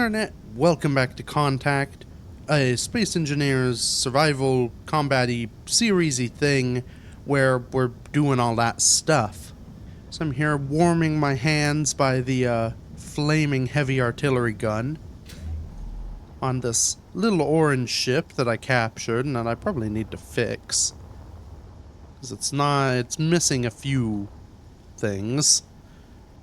Internet, welcome back to Contact, a space engineer's survival combat-y series-y thing where we're doing all that stuff. So I'm here warming my hands by the flaming heavy artillery gun on this little orange ship that I captured and that I probably need to fix. Because it's missing a few things.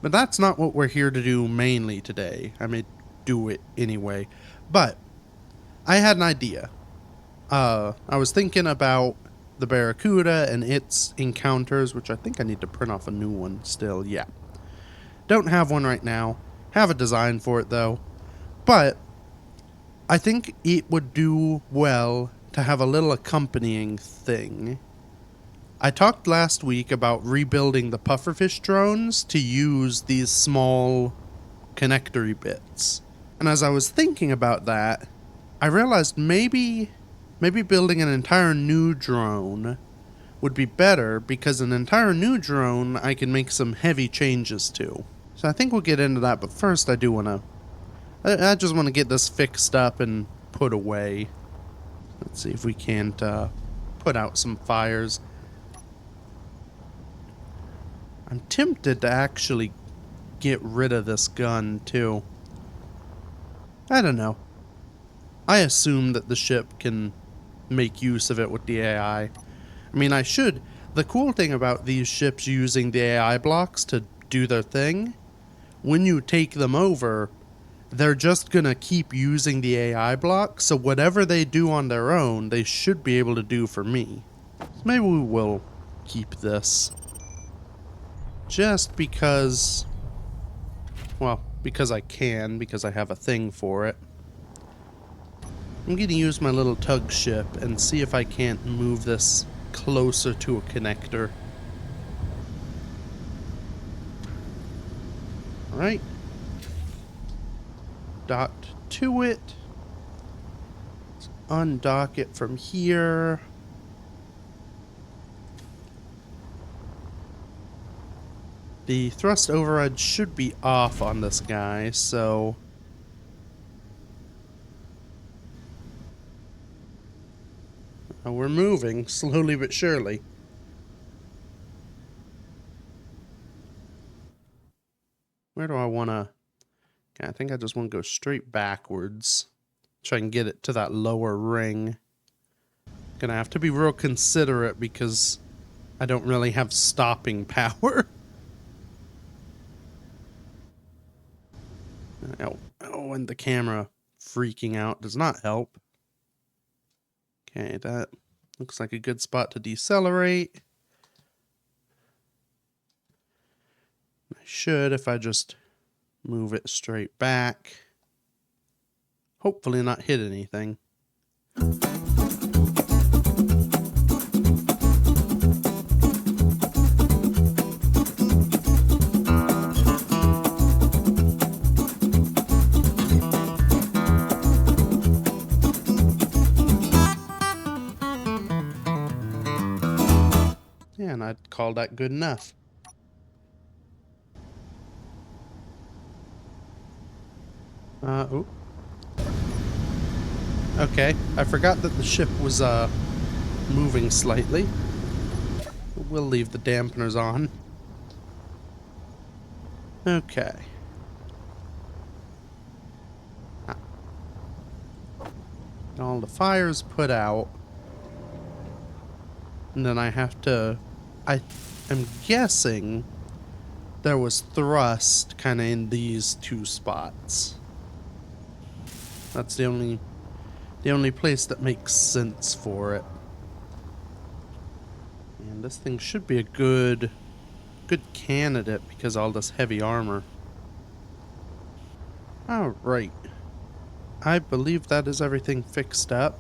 But that's not what we're here to do mainly today. I may do it anyway. But I had an idea. I was thinking about the Barracuda and its encounters, which I think I need to print off a new one still. Yeah. Don't have one right now. Have a design for it though. But I think it would do well to have a little accompanying thing. I talked last week about rebuilding the pufferfish drones to use these small connectory bits. And as I was thinking about that, I realized maybe building an entire new drone would be better, because an entire new drone I can make some heavy changes to. So I think we'll get into that, but first I just want to get this fixed up and put away. Let's see if we can't put out some fires. I'm tempted to actually get rid of this gun, too. I don't know. I assume that the ship can make use of it with the AI. I mean, I should. The cool thing about these ships using the AI blocks to do their thing, when you take them over, they're just gonna keep using the AI blocks, so whatever they do on their own, they should be able to do for me. So maybe we will keep this. Just because, well, because I can, because I have a thing for it. I'm going to use my little tug ship and see if I can't move this closer to a connector. Alright. Docked to it. Let's undock it from here. The thrust override should be off on this guy, so we're moving slowly but surely. Where do I want to? Okay, I think I just want to go straight backwards. Try and get it to that lower ring. Gonna have to be real considerate because I don't really have stopping power. Oh, and the camera freaking out does not help. Okay, that looks like a good spot to decelerate. I should, if I just move it straight back. Hopefully not hit anything. And I'd call that good enough. Oh. Okay, I forgot that the ship was, moving slightly. We'll leave the dampeners on. Okay. All the fires put out. And then I have to... I am guessing there was thrust kind of in these two spots. That's the only place that makes sense for it. And this thing should be a good candidate because all this heavy armor. All right. I believe that is everything fixed up.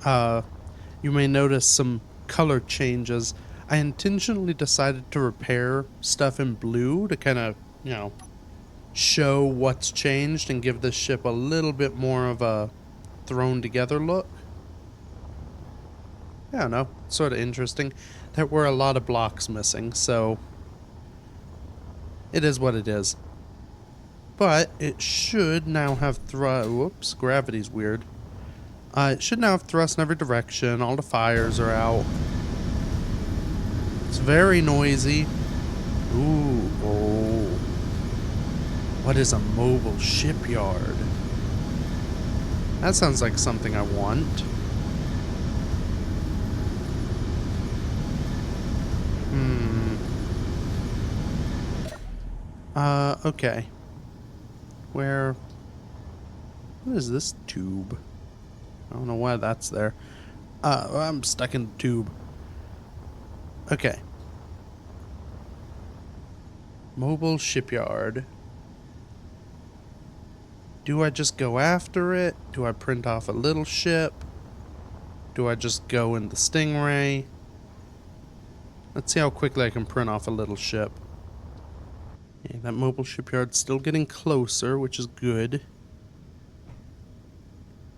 You may notice some color changes. I intentionally decided to repair stuff in blue to kind of, you know, show what's changed and give this ship a little bit more of a thrown together look. I don't know, sort of interesting. There were a lot of blocks missing, so it is what it is. But it should now have whoops, gravity's weird. It should now have thrust in every direction. All the fires are out. It's very noisy. Ooh, oh. What is a mobile shipyard? That sounds like something I want. Okay. What is this tube? I don't know why that's there. I'm stuck in the tube. Okay. Mobile shipyard. Do I just go after it? Do I print off a little ship? Do I just go in the Stingray? Let's see how quickly I can print off a little ship. Yeah, that mobile shipyard's still getting closer, which is good.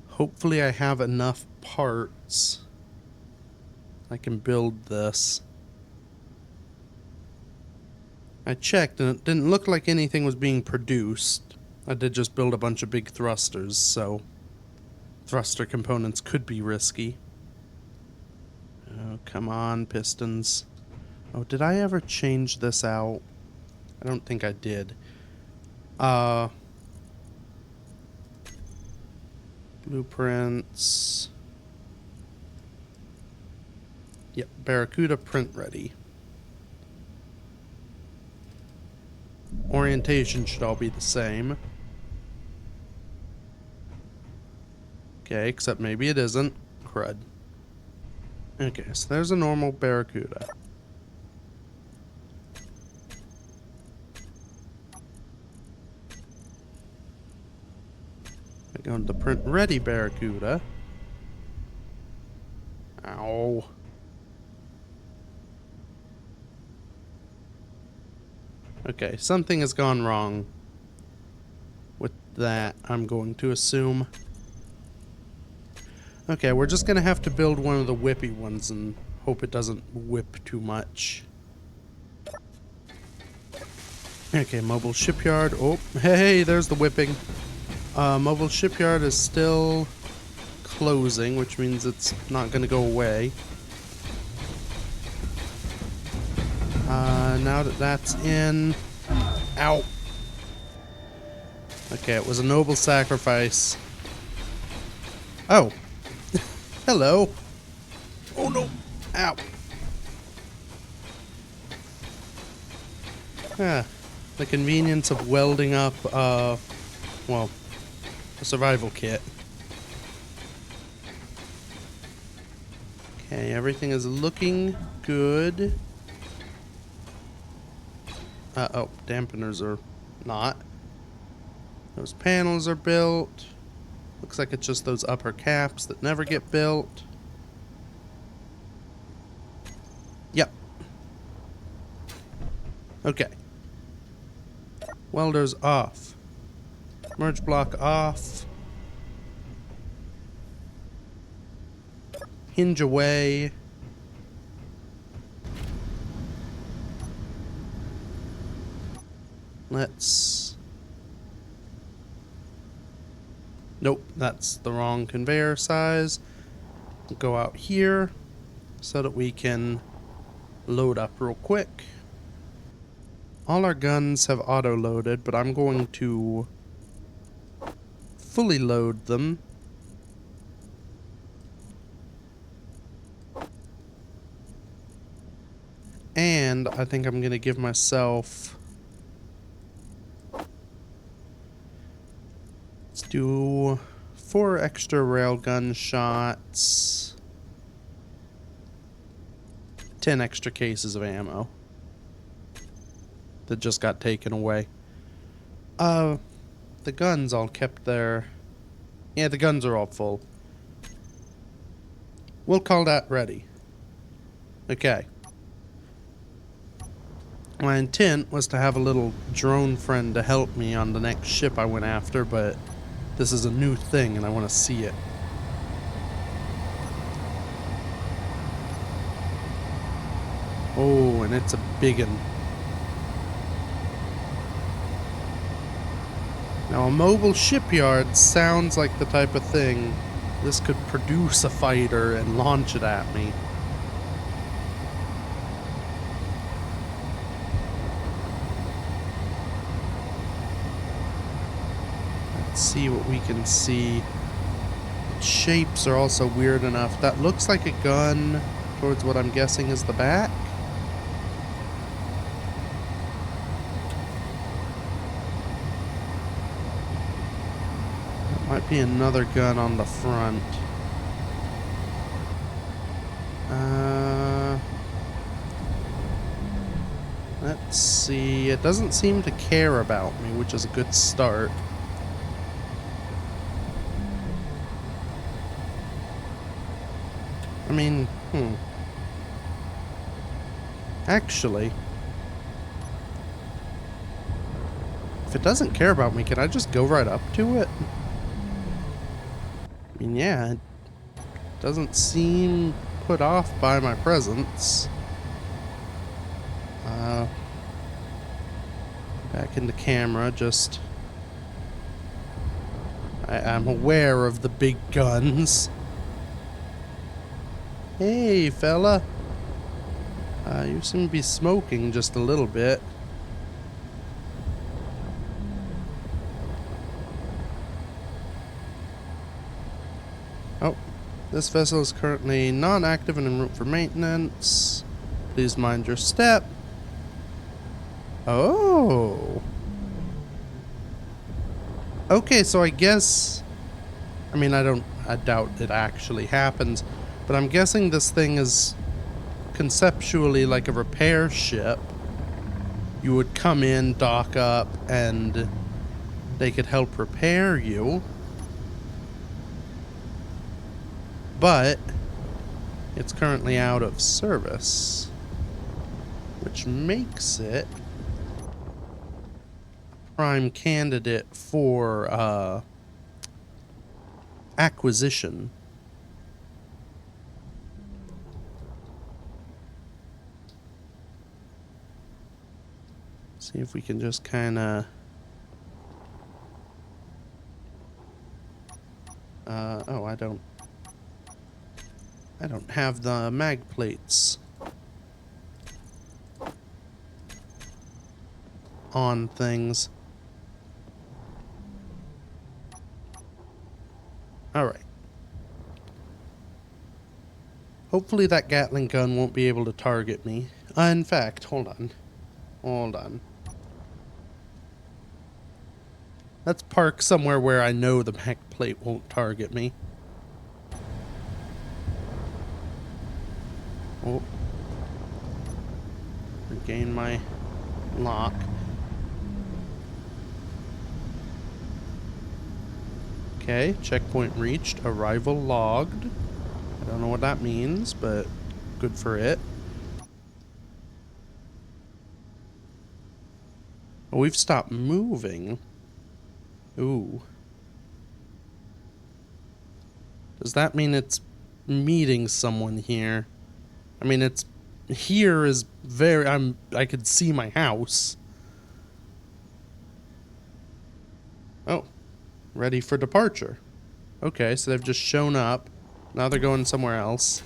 Hopefully I have enough parts I can build this. I checked and it didn't look like anything was being produced. I did just build a bunch of big thrusters, so thruster components could be risky. Oh, come on, pistons. Oh, did I ever change this out? I don't think I did. Blueprints. Yep, Barracuda print ready. Orientation should all be the same. Okay, except maybe it isn't. Crud. Okay, so there's a normal Barracuda. I go to the print ready Barracuda. Ow. Okay, something has gone wrong with that, I'm going to assume. Okay, we're just gonna have to build one of the whippy ones and hope it doesn't whip too much. Okay, mobile shipyard. Oh, hey, there's the whipping. Mobile shipyard is still closing, which means it's not gonna go away. Now that that's in... Ow! Okay, it was a noble sacrifice. Oh! Hello! Oh no! Ow! Ah, the convenience of welding up, well, a survival kit. Okay, everything is looking good. Oh, dampeners are not. Those panels are built. Looks like it's just those upper caps that never get built. Yep. Okay. Welders off. Merge block off. Hinge away. Let's... Nope, that's the wrong conveyor size. We'll go out here so that we can load up real quick. All our guns have auto-loaded, but I'm going to fully load them. And I think I'm going to give myself... Let's do 4 extra railgun shots. 10 extra cases of ammo that just got taken away. The guns all kept their... Yeah, the guns are all full. We'll call that ready. Okay. My intent was to have a little drone friend to help me on the next ship I went after, but this is a new thing and I want to see it. Oh, and it's a biggin'. Now, a mobile shipyard sounds like the type of thing this could produce a fighter and launch it at me. Let's see what we can see. The shapes are also weird enough. That looks like a gun towards what I'm guessing is the back. Might be another gun on the front. Let's see. It doesn't seem to care about me, which is a good start. I mean, Actually, if it doesn't care about me, can I just go right up to it? I mean, yeah, it doesn't seem put off by my presence. Back into camera, just... I'm aware of the big guns. Hey, fella. You seem to be smoking just a little bit. Oh, this vessel is currently non-active and en route for maintenance. Please mind your step. Oh. Okay, so I guess... I mean, I doubt it actually happens, but I'm guessing this thing is conceptually like a repair ship. You would come in, dock up, and they could help repair you. But it's currently out of service, which makes it a prime candidate for acquisition. See if we can just kind of... oh, I don't have the mag plates on things. Alright. Hopefully that Gatling gun won't be able to target me. In fact, hold on. Hold on. Let's park somewhere where I know the mag plate won't target me. Oh. Regain my lock. Okay, checkpoint reached. Arrival logged. I don't know what that means, but good for it. Oh, we've stopped moving. Ooh. Does that mean it's meeting someone here? I mean, it's... Here is very... I could see my house. Oh. Ready for departure. Okay, so they've just shown up. Now they're going somewhere else.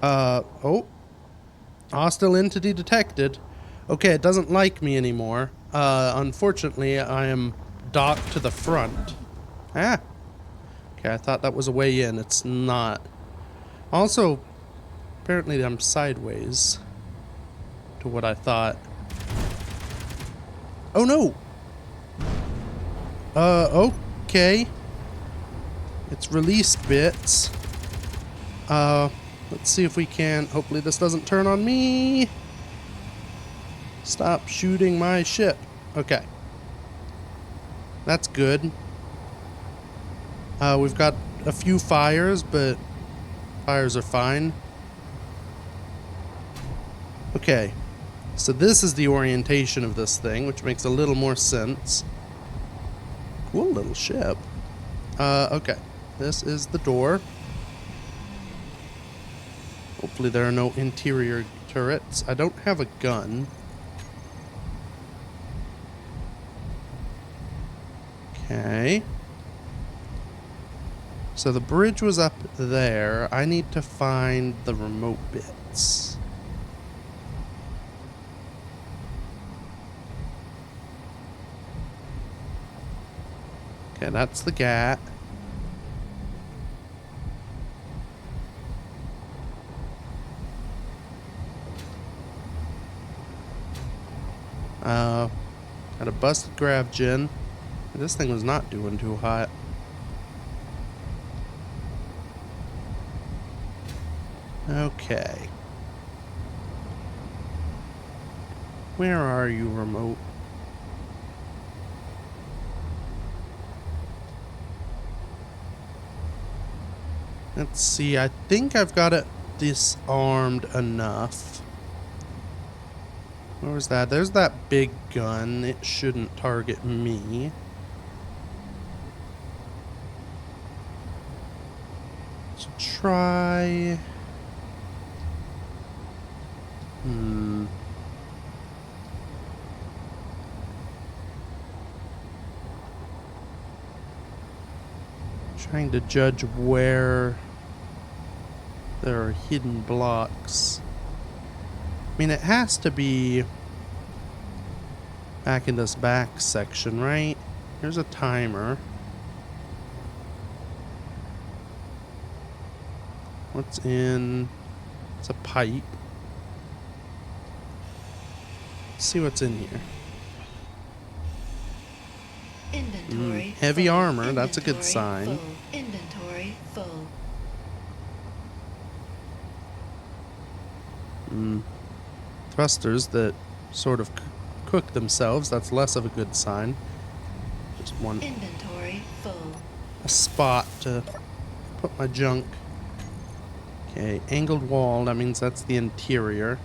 Oh. Hostile entity detected. Okay, it doesn't like me anymore. Unfortunately, I am docked to the front. Ah. Okay, I thought that was a way in. It's not. Also, apparently I'm sideways to what I thought. Oh no! Okay. It's release bits. Let's see if we can... Hopefully this doesn't turn on me. Stop shooting my ship. Okay. That's good. We've got a few fires, but fires are fine. Okay. So this is the orientation of this thing, which makes a little more sense. Cool little ship. Okay. This is the door. Hopefully there are no interior turrets. I don't have a gun. Okay. So the bridge was up there. I need to find the remote bits. Okay, that's the GAT. Got a busted grav gen. This thing was not doing too hot. Okay. Where are you, remote? Let's see, I think I've got it disarmed enough. Where was that? There's that big gun. It shouldn't target me. Let's try... Trying to judge where there are hidden blocks. I mean, it has to be back in this back section, right? Here's a timer. What's in? It's a pipe. Let's see what's in here. Inventory heavy full. armor, that's a good Inventory sign. Full. Inventory full. Thrusters that sort of cook themselves, that's less of a good sign. Just one Inventory full. a spot to put my junk. Okay, angled wall, that means that's the interior.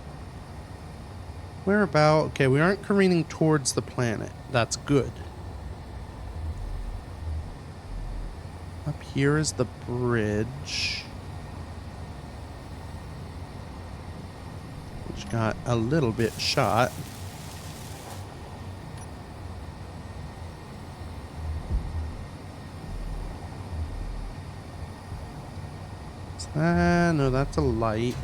Where about? Okay, we aren't careening towards the planet. That's good. Up here is the bridge, which got a little bit shot. Is that? No, that's a light.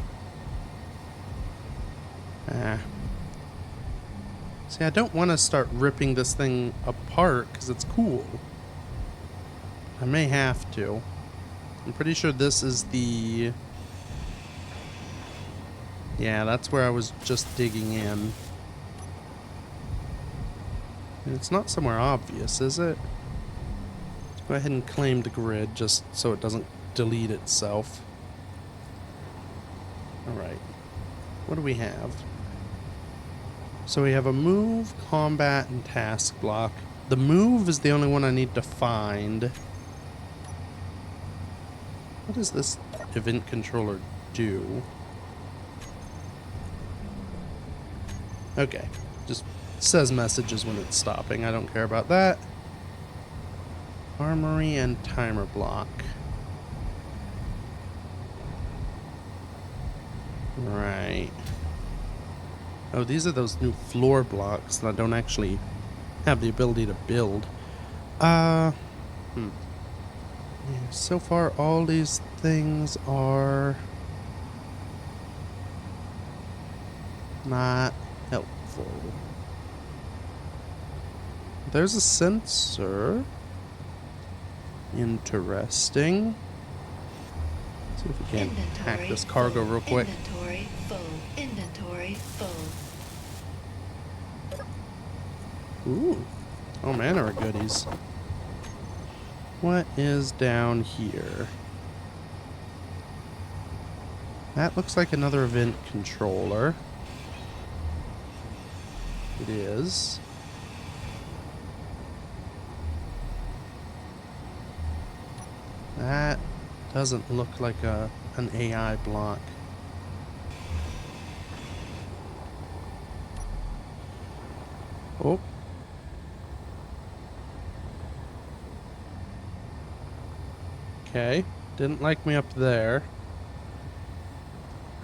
See, I don't want to start ripping this thing apart because it's cool. I may have to. I'm pretty sure this is the... Yeah, that's where I was just digging in. And it's not somewhere obvious, is it? Let's go ahead and claim the grid just so it doesn't delete itself. Alright. What do we have? So we have a move, combat, and task block. The move is the only one I need to find. What does this event controller do? Okay, just says messages when it's stopping. I don't care about that. Armory and timer block. Right. Oh, these are those new floor blocks that I don't actually have the ability to build. Yeah, so far, all these things are not helpful. There's a sensor. Interesting. Let's see if we can hack this cargo real quick. Inventory full. Inventory full. Ooh. Oh man, there are goodies. What is down here? That looks like another event controller. It is. That doesn't look like an AI block. Oh. Okay, didn't like me up there.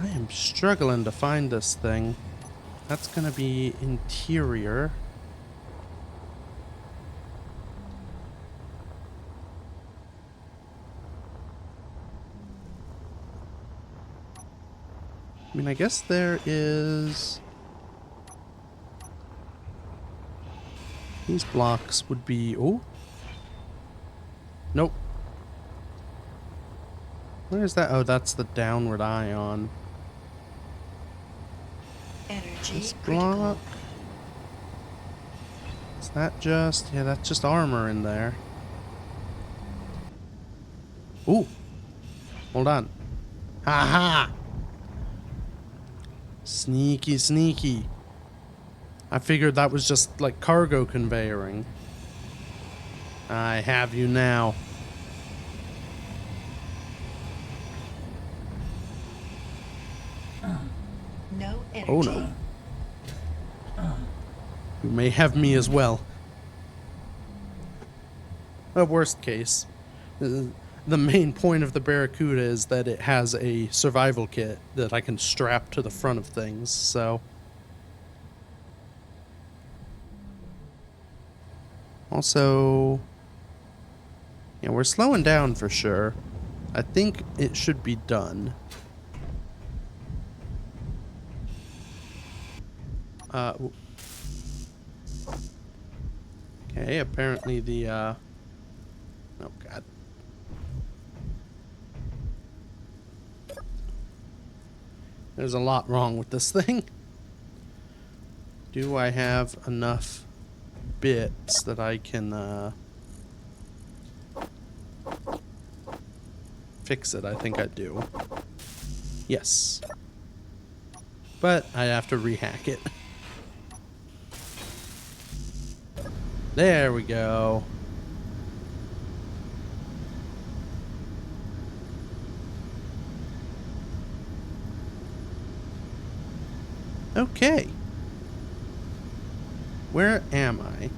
I am struggling to find this thing. That's gonna be interior. I mean, I guess there is... These blocks would be... Oh. Nope. Where is that? Oh, that's the downward ion. Energy This critical. block... Is that just... Yeah, that's just armor in there. Ooh. Hold on. Ha-ha! Sneaky, sneaky. I figured that was just like cargo conveying. I have you now. No energy. Oh no. You may have me as well. Worst case. The main point of the Barracuda is that it has a survival kit that I can strap to the front of things, so... Also... Yeah, we're slowing down for sure. I think it should be done. Okay, apparently the, Oh, God. There's a lot wrong with this thing. Do I have enough bits that I can, fix it? I think I do. Yes. But I have to rehack it. There we go. Okay. Where am I?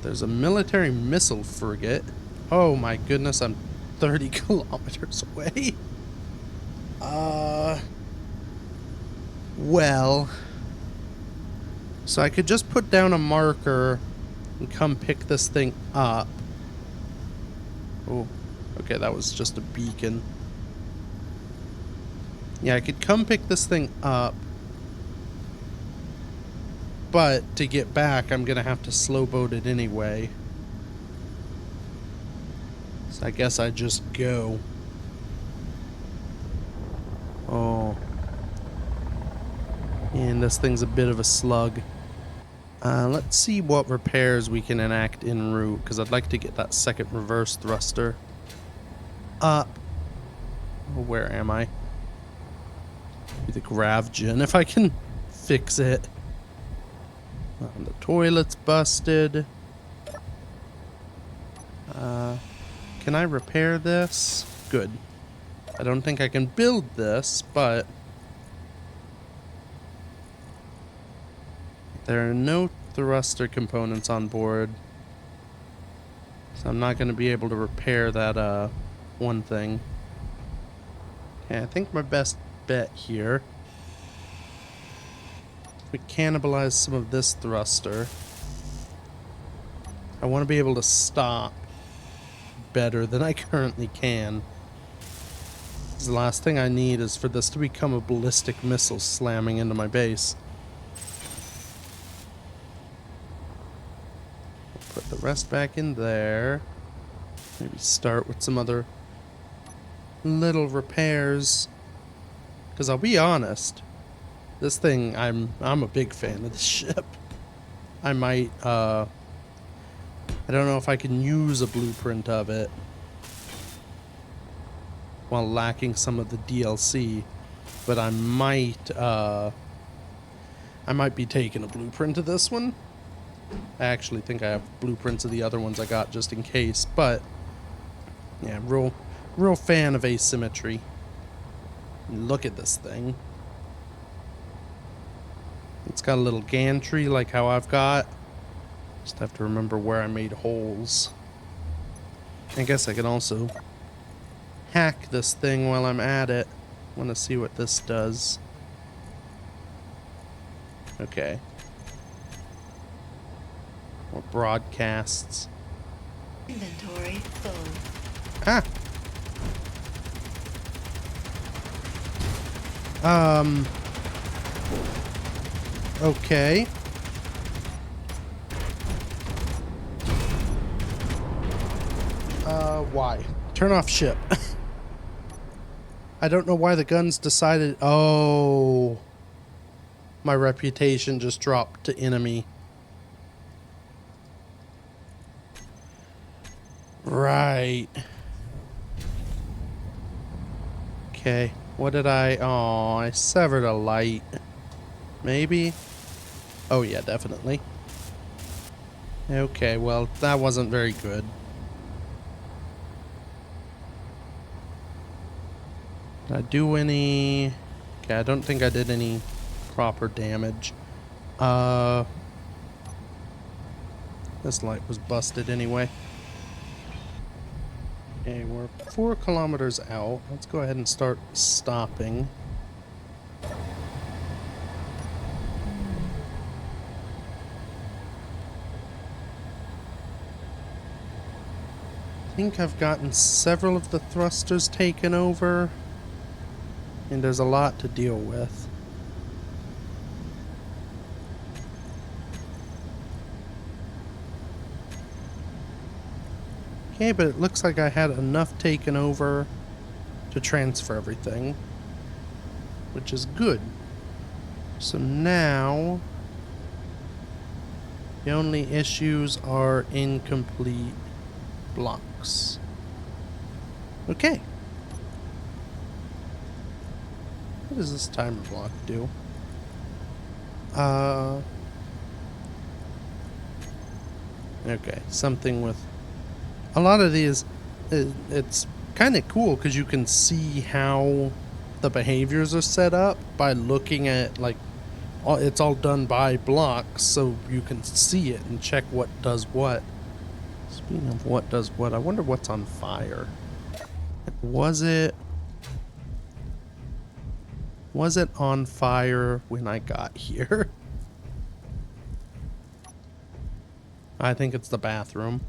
There's a military missile frigate. Oh my goodness, I'm 30 kilometers away. Well. So I could just put down a marker and come pick this thing up. Oh, okay, that was just a beacon. Yeah, I could come pick this thing up. But to get back, I'm gonna have to slow boat it anyway. So I guess I just go. Oh. And this thing's a bit of a slug. Let's see what repairs we can enact en route, because I'd like to get that second reverse thruster up. Oh, where am I? The Gravgen, if I can fix it. The toilet's busted. Can I repair this? Good. I don't think I can build this, but there are no thruster components on board, so I'm not going to be able to repair that one thing. Okay, I think my best bet here, we cannibalize some of this thruster. I want to be able to stop better than I currently can. The last thing I need is for this to become a ballistic missile slamming into my base. Put the rest back in there. Maybe start with some other little repairs. Because I'll be honest, this thing, I'm a big fan of this ship. I might, I don't know if I can use a blueprint of it while lacking some of the DLC, but I might be taking a blueprint of this one. I actually think I have blueprints of the other ones I got just in case, but yeah, real fan of asymmetry. Look at this thing. It's got a little gantry like how I've got. Just have to remember where I made holes. I guess I can also hack this thing while I'm at it. Want to see what this does. Okay. More broadcasts. Inventory full. Ah! Okay. Why? Turn off ship. I don't know why the guns decided... Oh. My reputation just dropped to enemy. Right. Okay. What did I... Oh, I severed a light. Maybe? Oh, yeah, definitely. Okay, well, that wasn't very good. Did I do any... Okay, I don't think I did any proper damage. This light was busted anyway. Okay, we're 4 kilometers out. Let's go ahead and start stopping. I think I've gotten several of the thrusters taken over, and there's a lot to deal with. Okay, but it looks like I had enough taken over to transfer everything, which is good. So now the only issues are incomplete blocks. Okay. What does this timer block do? Okay, something with... A lot of these, it's kind of cool because you can see how the behaviors are set up by looking at, like, it's all done by blocks, so you can see it and check what does what. Speaking of what does what, I wonder what's on fire. Was it on fire when I got here? I think it's the bathroom.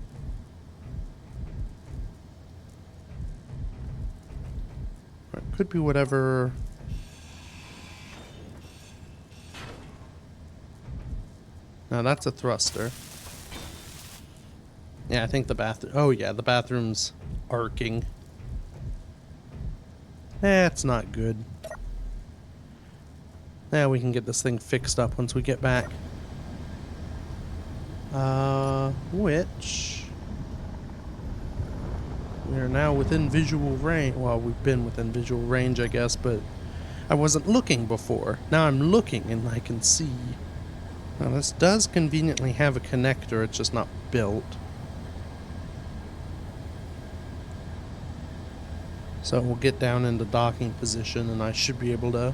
It could be whatever. No, that's a thruster. Yeah, I think the bathroom. Oh yeah, the bathroom's arcing. That's not good. Yeah, we can get this thing fixed up once we get back. Which we are now within visual range. Well, we've been within visual range, I guess, but I wasn't looking before. Now I'm looking and I can see. Now this does conveniently have a connector, it's just not built. So we'll get down into docking position and I should be able to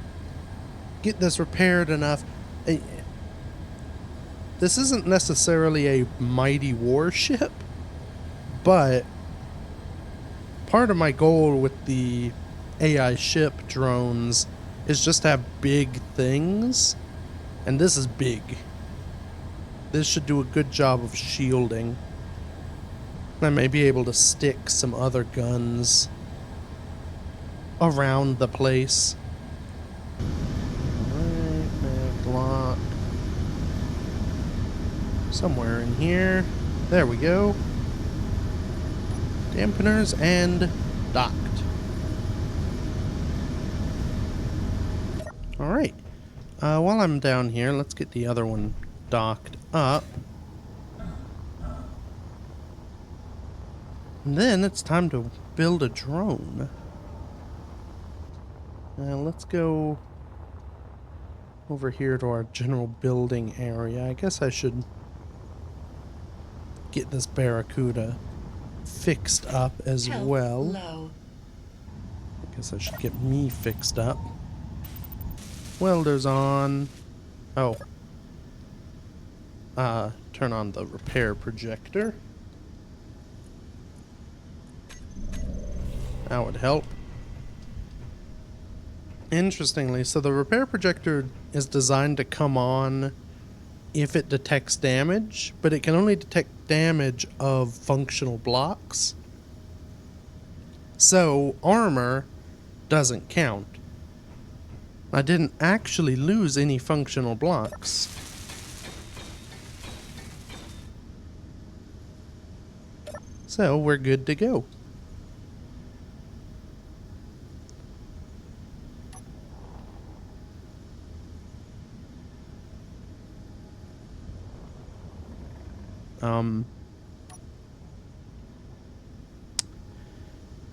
get this repaired enough. This isn't necessarily a mighty warship, but part of my goal with the AI ship drones is just to have big things, and this is big. This should do a good job of shielding. I may be able to stick some other guns around the place. Alright, block. Somewhere in here. There we go. Dampeners and docked. Alright. While I'm down here, let's get the other one docked up. And then it's time to build a drone. Let's go over here to our general building area. I guess I should get this Barracuda fixed up as well. Low. I guess I should get me fixed up. Welders on. Oh. Turn on the repair projector. That would help. Interestingly, so the repair projector is designed to come on if it detects damage, but it can only detect damage of functional blocks. So armor doesn't count. I didn't actually lose any functional blocks. So we're good to go.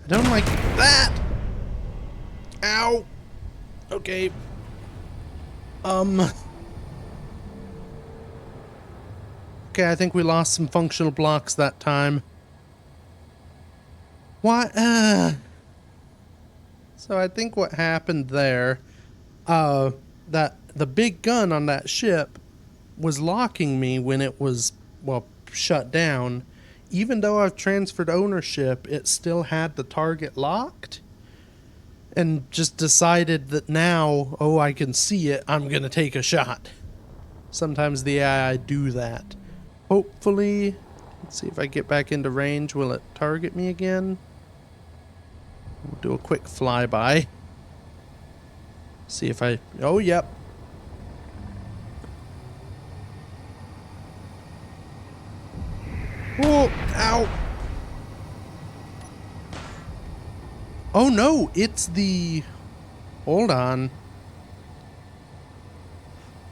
I don't like that! Ow! Okay. Okay, I think we lost some functional blocks that time. Why? So I think what happened there, that the big gun on that ship was locking me when it was, well, shut down. Even though I've transferred ownership, it still had the target locked. And just decided that now, oh, I can see it, I'm gonna take a shot. Sometimes the AI do that. Hopefully, let's see if I get back into range, will it target me again? We'll do a quick flyby. See if I, oh, yep. Oh, ow. Oh no, it's the, hold on.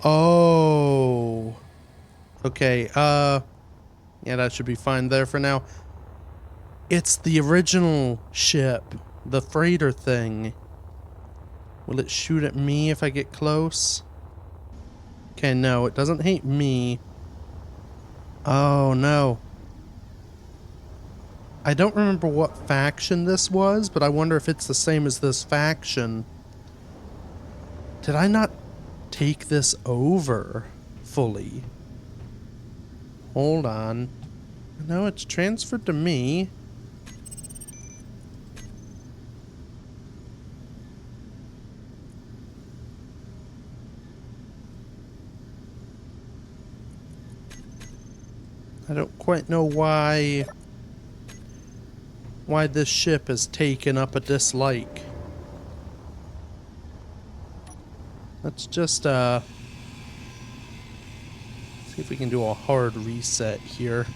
Oh. Okay, yeah, that should be fine there for now. It's the original ship, the freighter thing. Will it shoot at me if I get close? Okay, no, it doesn't hate me. Oh, no. I don't remember what faction this was, but I wonder if it's the same as this faction. Did I not take this over fully? Hold on. No, it's transferred to me. I don't quite know why this ship has taken up a dislike. Let's just see if we can do a hard reset here.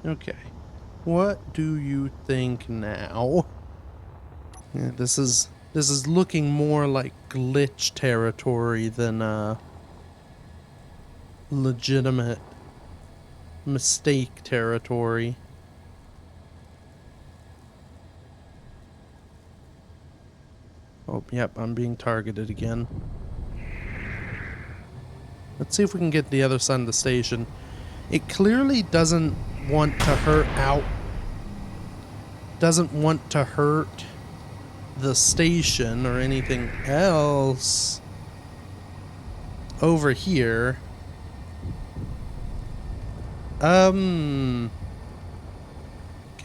Okay. What do you think now? Yeah, this is looking more like glitch territory than legitimate mistake territory. Oh, yep, I'm being targeted again. Let's see if we can get the other side of the station. It clearly doesn't want to hurt out. Doesn't want to hurt the station or anything else over here. Okay,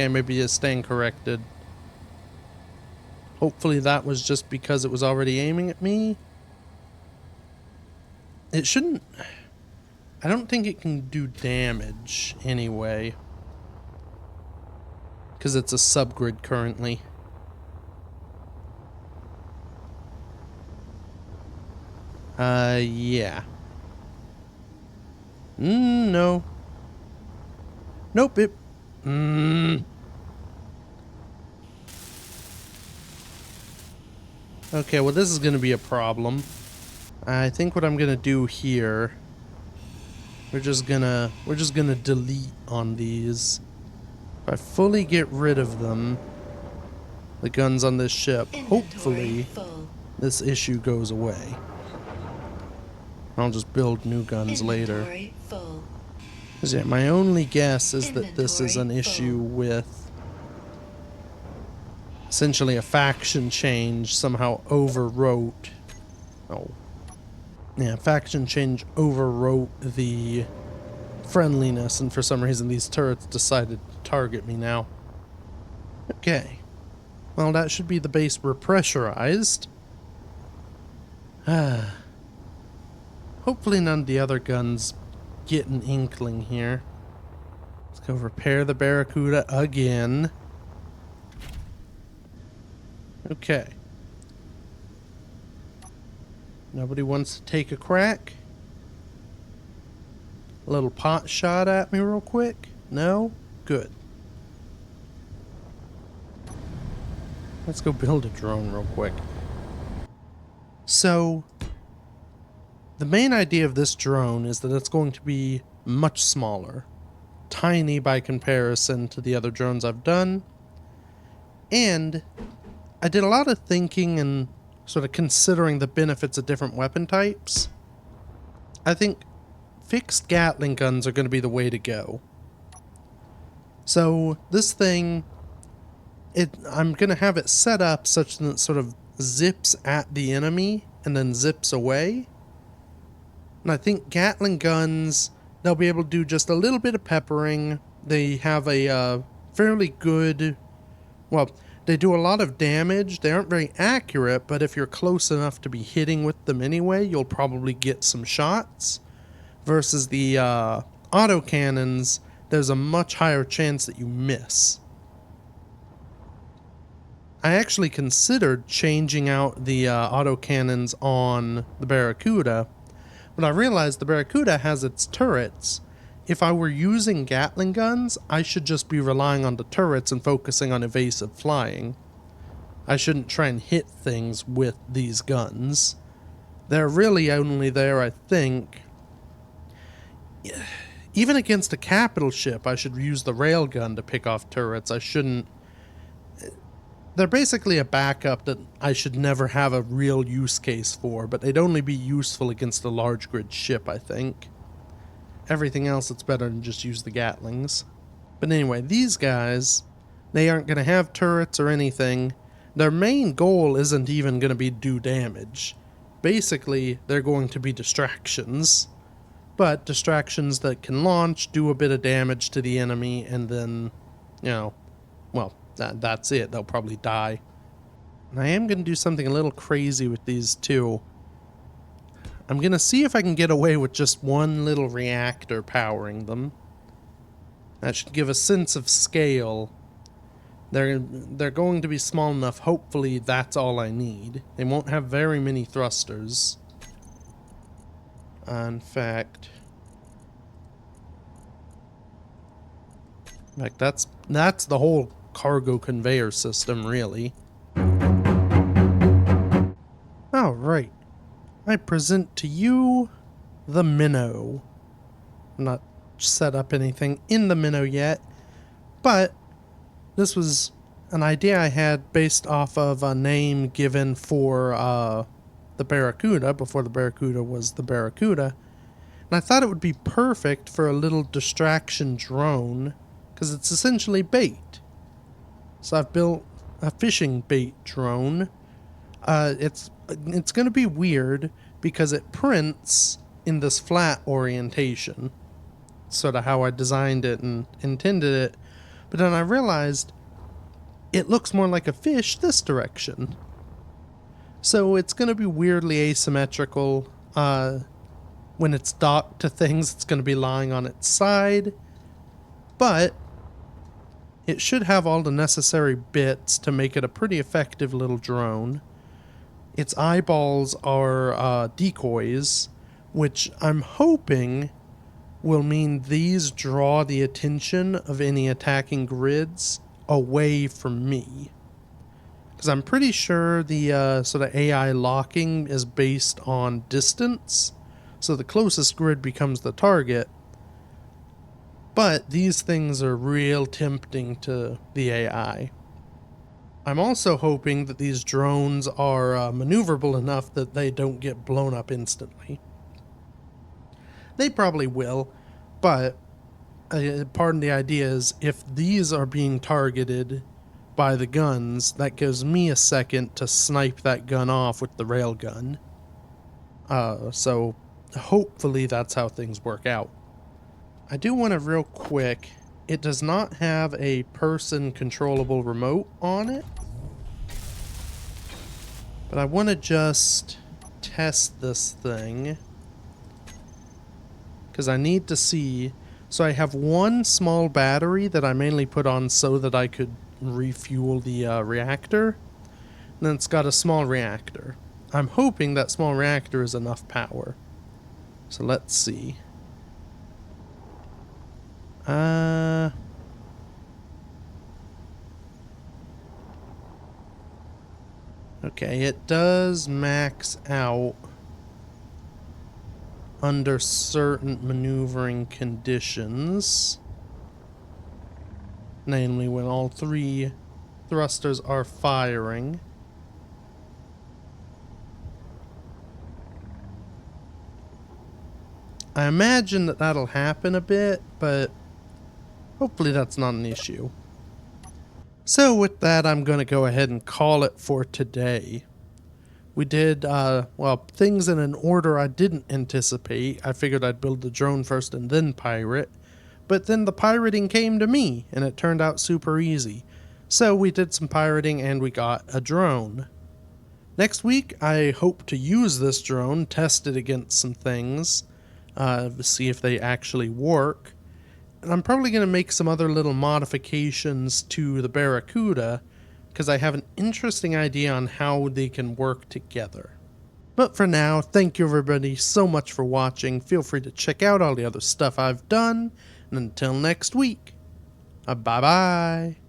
maybe it's staying corrected. Hopefully that was just because it was already aiming at me. It shouldn't... I don't think it can do damage anyway. Because it's a subgrid currently. Yeah. No. Nope, it... Okay, well this is gonna be a problem. I think what I'm gonna do here... We're just gonna delete on these. If I fully get rid of them, the guns on this ship, hopefully this issue goes away. I'll just build new guns later. Because yeah, my only guess is that this is an issue with essentially a faction change somehow overwrote. Oh. Yeah, faction change overwrote the friendliness, and for some reason these turrets decided to target me now. Okay. Well, that should be the base repressurized. Hopefully none of the other guns get an inkling here. Let's go repair the Barracuda again. Okay. Nobody wants to take a crack? A little pot shot at me real quick? No? Good. Let's go build a drone real quick. So, the main idea of this drone is that it's going to be much smaller. Tiny by comparison to the other drones I've done. And I did a lot of thinking and sort of considering the benefits of different weapon types. I think fixed Gatling guns are going to be the way to go. So this thing, I'm going to have it set up such that it sort of zips at the enemy and then zips away. And I think Gatling guns, they'll be able to do just a little bit of peppering. They have a fairly good, well, they do a lot of damage. They aren't very accurate, but if you're close enough to be hitting with them anyway, you'll probably get some shots. Versus the autocannons, there's a much higher chance that you miss. I actually considered changing out the autocannons on the Barracuda, but I realized the Barracuda has its turrets. If I were using Gatling guns, I should just be relying on the turrets and focusing on evasive flying. I shouldn't try and hit things with these guns. They're really only there, I think. Even against a capital ship, I should use the railgun to pick off turrets. I shouldn't... They're basically a backup that I should never have a real use case for, but they'd only be useful against a large grid ship, I think. Everything else, it's better than just use the Gatlings. But anyway, these guys, they aren't going to have turrets or anything. Their main goal isn't even going to be do damage. Basically, they're going to be distractions. But distractions that can launch, do a bit of damage to the enemy, and then, you know, well, that's it. They'll probably die. And I am going to do something a little crazy with these two. I'm going to see if I can get away with just one little reactor powering them. That should give a sense of scale. They're going to be small enough. Hopefully that's all I need. They won't have very many thrusters. In fact, that's the whole cargo conveyor system, really. All right. I present to you the Minnow. I'm not set up anything in the Minnow yet, but this was an idea I had based off of a name given for the Barracuda before the Barracuda was the Barracuda. And I thought it would be perfect for a little distraction drone because it's essentially bait. So I've built a fishing bait drone. It's going to be weird because it prints in this flat orientation. Sort of how I designed it and intended it. But then I realized it looks more like a fish this direction. So it's going to be weirdly asymmetrical. When it's docked to things, it's going to be lying on its side. But it should have all the necessary bits to make it a pretty effective little drone. Its eyeballs are decoys, which I'm hoping will mean these draw the attention of any attacking grids away from me. Because I'm pretty sure the sort of AI locking is based on distance, so the closest grid becomes the target. But these things are real tempting to the AI. I'm also hoping that these drones are maneuverable enough that they don't get blown up instantly. They probably will, but part of the idea is if these are being targeted by the guns, that gives me a second to snipe that gun off with the railgun. So hopefully that's how things work out. I do want to real quick, it does not have a person controllable remote on it, but I want to just test this thing because I need to see. So I have one small battery that I mainly put on so that I could refuel the reactor. And then it's got a small reactor. I'm hoping that small reactor is enough power. So let's see. Okay, it does max out under certain maneuvering conditions. Namely, when all 3 thrusters are firing. I imagine that that'll happen a bit, but hopefully that's not an issue. So with that, I'm going to go ahead and call it for today. We did, well, things in an order I didn't anticipate. I figured I'd build the drone first and then pirate. But then the pirating came to me, and it turned out super easy. So we did some pirating and we got a drone. Next week, I hope to use this drone, test it against some things, see if they actually work. And I'm probably going to make some other little modifications to the Barracuda, because I have an interesting idea on how they can work together. But for now, thank you everybody so much for watching. Feel free to check out all the other stuff I've done. And until next week, bye-bye.